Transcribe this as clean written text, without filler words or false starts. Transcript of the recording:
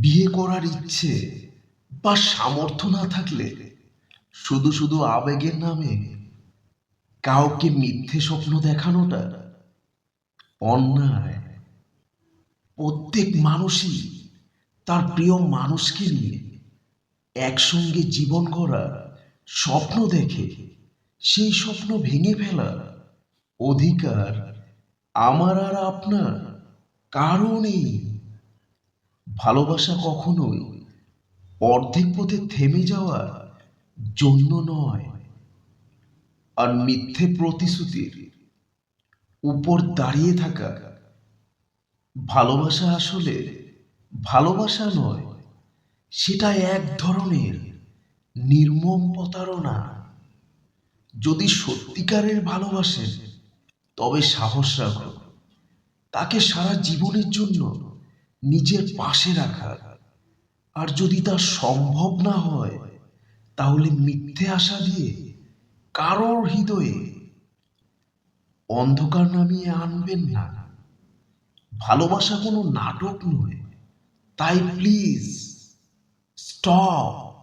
বিয়ে করার ইচ্ছে বা সামর্থ্য না থাকলে শুধু শুধু আবেগের নামে কাউকে মিথ্যে স্বপ্ন দেখানোটা অন্যায়। প্রত্যেক মানুষই তার প্রিয় মানুষকে নিয়ে একসঙ্গে জীবন গড়ার স্বপ্ন দেখে। সেই স্বপ্ন ভেঙে ফেলার অধিকার আমার আর আপনার কারও নেই। ভালোবাসা কখনোই অর্ধেক পথে থেমে যাওয়ার জন্য নয়, আর মিথ্যে প্রতিশ্রুতির উপর দাঁড়িয়ে থাকা ভালোবাসা আসলে ভালোবাসা নয়। সেটা এক ধরনের নির্মম প্রতারণা। যদি সত্যিকারের ভালোবাসেন তবে সাহস রাখো তাকে সারা জীবনের জন্য নিজের পাশে রাখার। আর যদি তা সম্ভব না হয় তাহলে মিথ্যে আশা দিয়ে কারোর হৃদয়ে অন্ধকার নামিয়ে আনবেন না। ভালোবাসা কোনো নাটক নয়, তাই প্লিজ স্টপ।